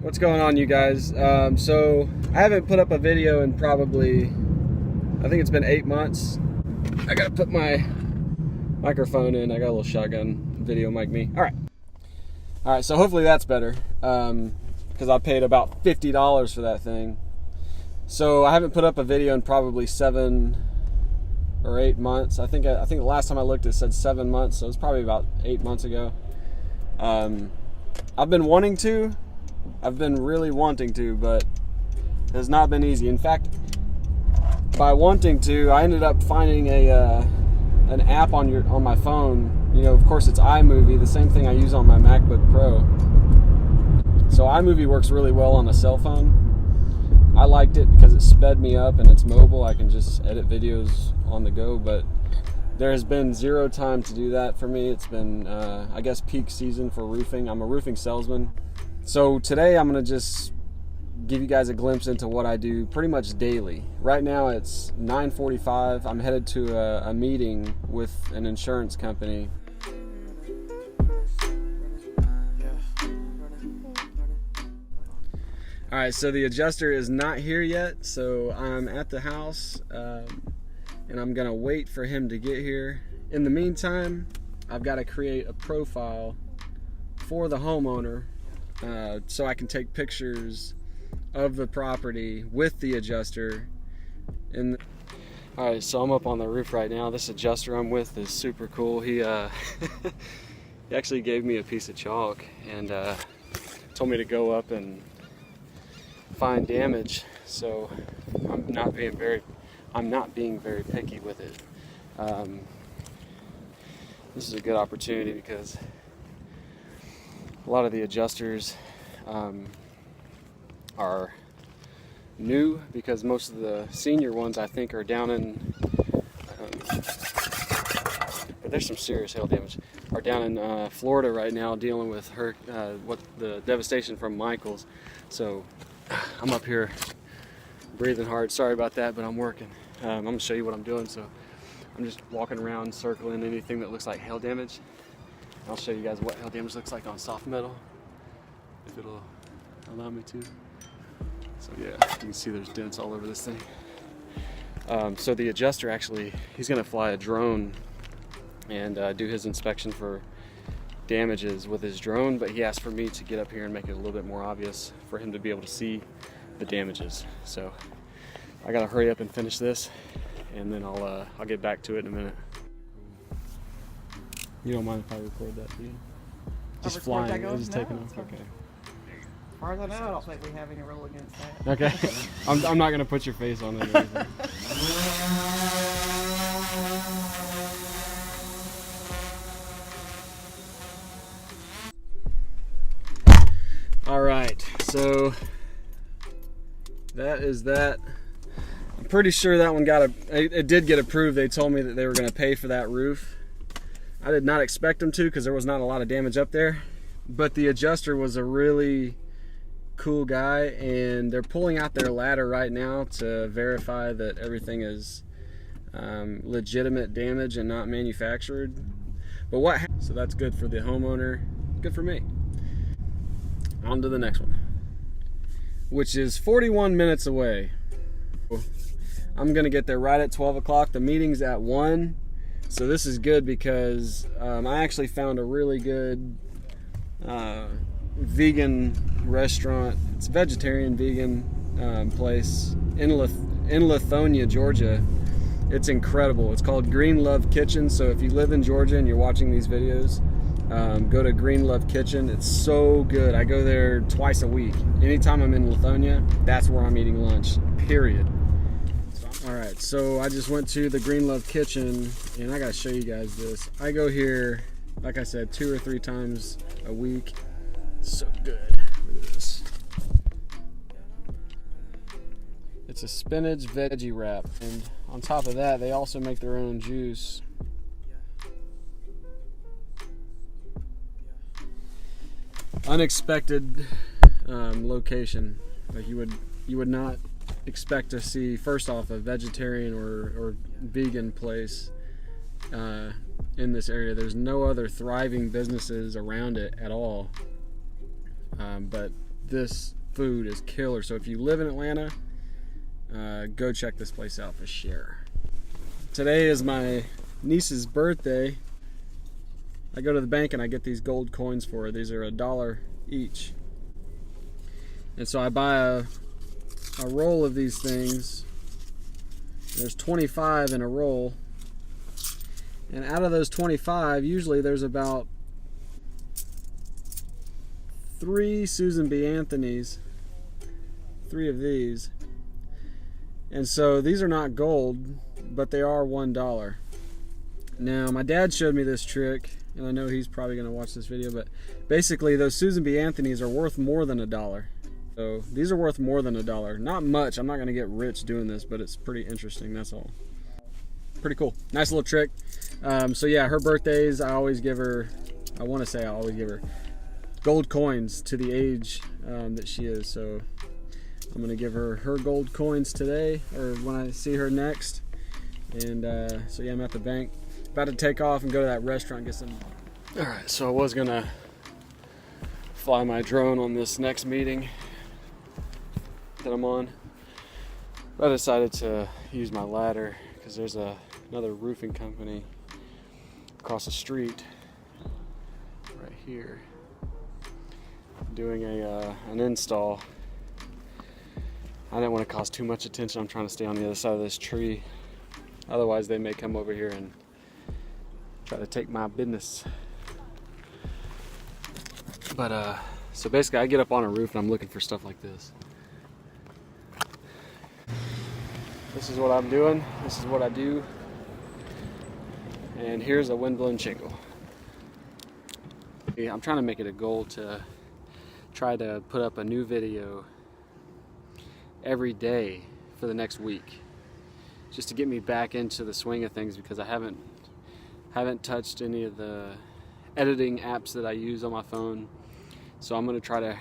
What's going on, you guys? So I haven't put up a video in probably, I think it's been 8 months. I gotta put my microphone in. I got a little shotgun video mic me. All right, so hopefully that's better, because I paid about $50 for that thing. So I haven't put up a video in probably 7 or 8 months. I think the last time I looked it said 7 months, so it's probably about 8 months ago. I've been wanting to. I've been really wanting to, but it has not been easy. In fact, by wanting to, I ended up finding an app on my phone. You know, of course, it's iMovie, the same thing I use on my MacBook Pro. So iMovie works really well on a cell phone. I liked it because it sped me up and it's mobile. I can just edit videos on the go, but there has been zero time to do that for me. It's been, I guess, peak season for roofing. I'm a roofing salesman. So today I'm going to just give you guys a glimpse into what I do pretty much daily. Right now it's 9:45. I'm headed to a meeting with an insurance company. All right, so the adjuster is not here yet, so I'm at the house, and I'm gonna wait for him to get here. In the meantime, I've got to create a profile for the homeowner, so I can take pictures of the property with the adjuster. All right, so I'm up on the roof right now. This adjuster I'm with is super cool. He he actually gave me a piece of chalk and told me to go up and find damage. So I'm not being very picky with it. This is a good opportunity because a lot of the adjusters are new, because most of the senior ones I think are down in but there's some serious hail damage, are down in Florida right now dealing with what the devastation from Michael's. So I'm up here breathing hard. Sorry about that, but I'm working. I'm gonna show you what I'm doing. So I'm just walking around circling anything that looks like hail damage. I'll show you guys what hail damage looks like on soft metal, if it'll allow me to. So yeah, you can see there's dents all over this thing. So the adjuster actually, he's gonna fly a drone and do his inspection for damages with his drone, but he asked for me to get up here and make it a little bit more obvious for him to be able to see the damages. So I gotta hurry up and finish this, and then I'll get back to it in a minute. You don't mind if I record that, do you? Just flying, just taking off. Okay. As far as I know, I don't think we have any rule against that. Okay. I'm not gonna put your face on it or anything. All right, so that is that. I'm pretty sure that one it did get approved. They told me that they were gonna pay for that roof. I did not expect them to, because there was not a lot of damage up there, but the adjuster was a really cool guy, and they're pulling out their ladder right now to verify that everything is legitimate damage and not manufactured. But so that's good for the homeowner, good for me. On to the next one, which is 41 minutes away. I'm gonna get there right at 12 o'clock. The meeting's at 1, so this is good because I actually found a really good vegan restaurant. It's a vegetarian vegan place in Lithonia, Georgia. It's incredible. It's called Green Love Kitchen. So if you live in Georgia and you're watching these videos, go to Green Love Kitchen. It's so good. I go there twice a week. Anytime I'm in Lithonia, that's where I'm eating lunch, period. All right, so I just went to the Green Love Kitchen, and I gotta show you guys this. I go here, like I said, 2 or 3 times a week. So good. Look at this. It's a spinach veggie wrap, and on top of that, they also make their own juice. Unexpected location. Like you would not expect to see, first off, a vegetarian or vegan place in this area. There's no other thriving businesses around it at all. But this food is killer. So if you live in Atlanta, go check this place out for sure. Today is my niece's birthday. I go to the bank and I get these gold coins for her. These are $1 each. And so I buy a roll of these things. There's 25 in a roll. And out of those 25, usually there's about 3 Susan B. Anthony's. 3 of these. And so these are not gold, but they are $1. Now, my dad showed me this trick, and I know he's probably going to watch this video, but basically those Susan B. Anthony's are worth more than $1. So these are worth more than $1. Not much. I'm not going to get rich doing this, but it's pretty interesting, that's all. Pretty cool. Nice little trick. So yeah, her birthdays, I always give her gold coins to the age that she is. So I'm going to give her gold coins today, or when I see her next. And so yeah, I'm at the bank. About to take off and go to that restaurant and get some. Alright, so I was going to fly my drone on this next meeting that I'm on. But I decided to use my ladder because there's another roofing company across the street right here doing an install. I didn't want to cause too much attention. I'm trying to stay on the other side of this tree. Otherwise they may come over here and try to take my business. But so basically I get up on a roof and I'm looking for stuff like this. This is what I'm doing. This is what I do. And here's a windblown shingle. I'm trying to make it a goal to try to put up a new video every day for the next week, just to get me back into the swing of things, because I haven't touched any of the editing apps that I use on my phone. So I'm going to try to,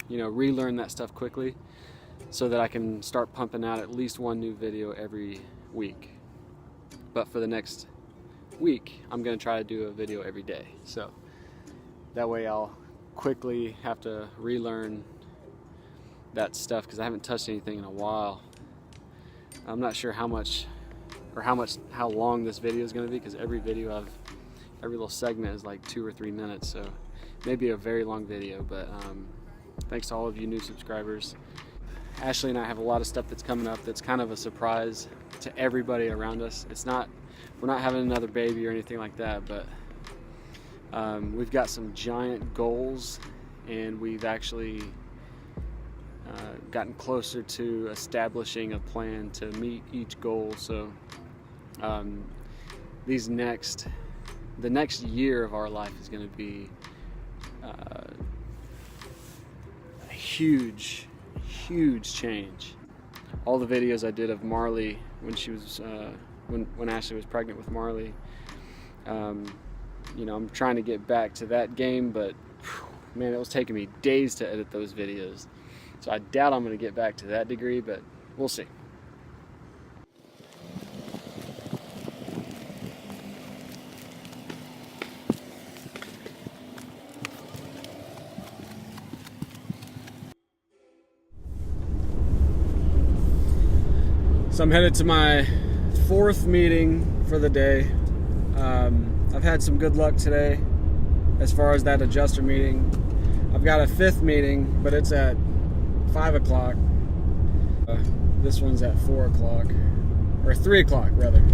relearn that stuff quickly so that I can start pumping out at least one new video every week. But for the next week, I'm going to try to do a video every day. So that way I'll quickly have to relearn that stuff, because I haven't touched anything in a while. I'm not sure how long this video is going to be, because every little segment is like 2 or 3 minutes, so maybe a very long video. But thanks to all of you new subscribers. Ashley and I have a lot of stuff that's coming up that's kind of a surprise to everybody around us. We're not having another baby or anything like that, but we've got some giant goals, and we've actually gotten closer to establishing a plan to meet each goal. So the next year of our life is going to be a huge change. All the videos I did of Marley when she was when Ashley was pregnant with Marley, I'm trying to get back to that game, but man, it was taking me days to edit those videos. So I doubt I'm going to get back to that degree, but we'll see. So I'm headed to my 4th meeting for the day. I've had some good luck today as far as that adjuster meeting. I've got a 5th meeting, but it's at 5 o'clock. This one's at 4 o'clock, or 3 o'clock rather.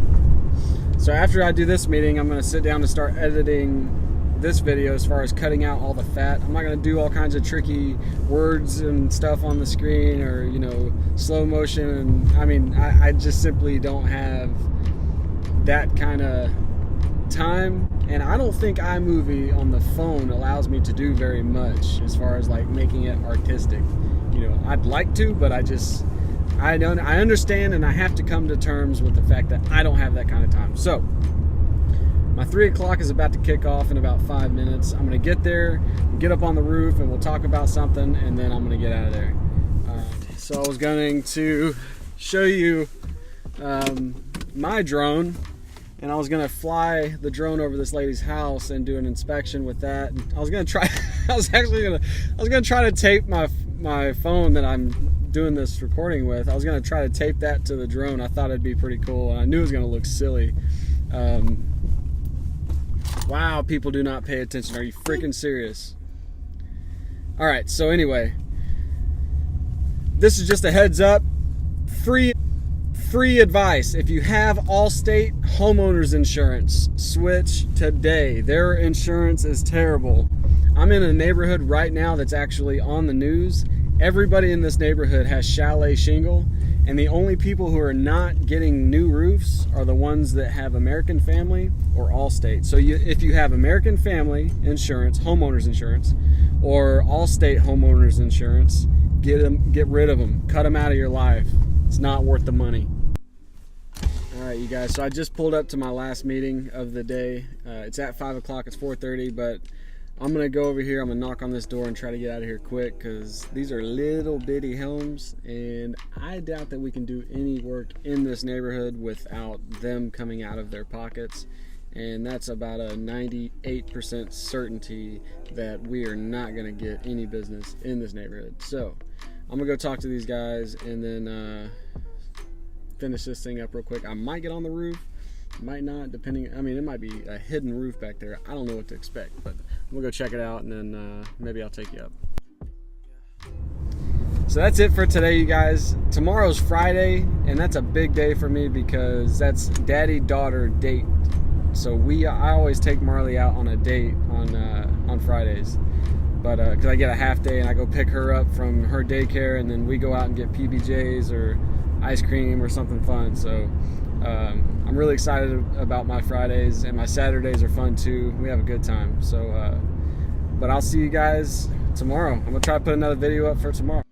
So after I do this meeting, I'm going to sit down and start editing this video as far as cutting out all the fat. I'm not going to do all kinds of tricky words and stuff on the screen, or slow motion. And I just simply don't have that kind of time, and I don't think iMovie on the phone allows me to do very much as far as like making it artistic. I'd like to, but I understand, and I have to come to terms with the fact that I don't have that kind of time. So my 3 o'clock is about to kick off in about 5 minutes. I'm going to get there, get up on the roof, and we'll talk about something, and then I'm going to get out of there. So I was going to show you my drone, and I was going to fly the drone over this lady's house and do an inspection with that. I was going to try I was gonna try to tape my phone that I'm doing this recording with. I was gonna try to tape that to the drone. I thought it'd be pretty cool, and I knew it was gonna look silly. Wow, people do not pay attention. Are you freaking serious? All right, so anyway, this is just a heads up. Free advice. If you have Allstate homeowners insurance, switch today. Their insurance is terrible. I'm in a neighborhood right now that's actually on the news. Everybody in this neighborhood has chalet shingle, and the only people who are not getting new roofs are the ones that have American Family or Allstate. So if you have American Family insurance, homeowners insurance, or Allstate homeowners insurance, get rid of them. Cut them out of your life. It's not worth the money. All right, you guys. So I just pulled up to my last meeting of the day. It's at 5 o'clock. It's 4:30, but I'm gonna go over here. I'm gonna knock on this door and try to get out of here quick because these are little bitty homes, and I doubt that we can do any work in this neighborhood without them coming out of their pockets. And that's about a 98% certainty that we are not gonna get any business in this neighborhood. So I'm gonna go talk to these guys and then finish this thing up real quick. I might get on the roof, might not, depending. I mean, it might be a hidden roof back there. I don't know what to expect, but I'm gonna go check it out, and then maybe I'll take you up. So that's it for today, you guys. Tomorrow's Friday, and that's a big day for me because that's daddy-daughter date. So I always take Marley out on a date on Fridays, but because I get a half day and I go pick her up from her daycare, and then we go out and get PBJs or ice cream or something fun. So I'm really excited about my Fridays, and my Saturdays are fun too. We have a good time. So but I'll see you guys tomorrow. I'm gonna try to put another video up for tomorrow.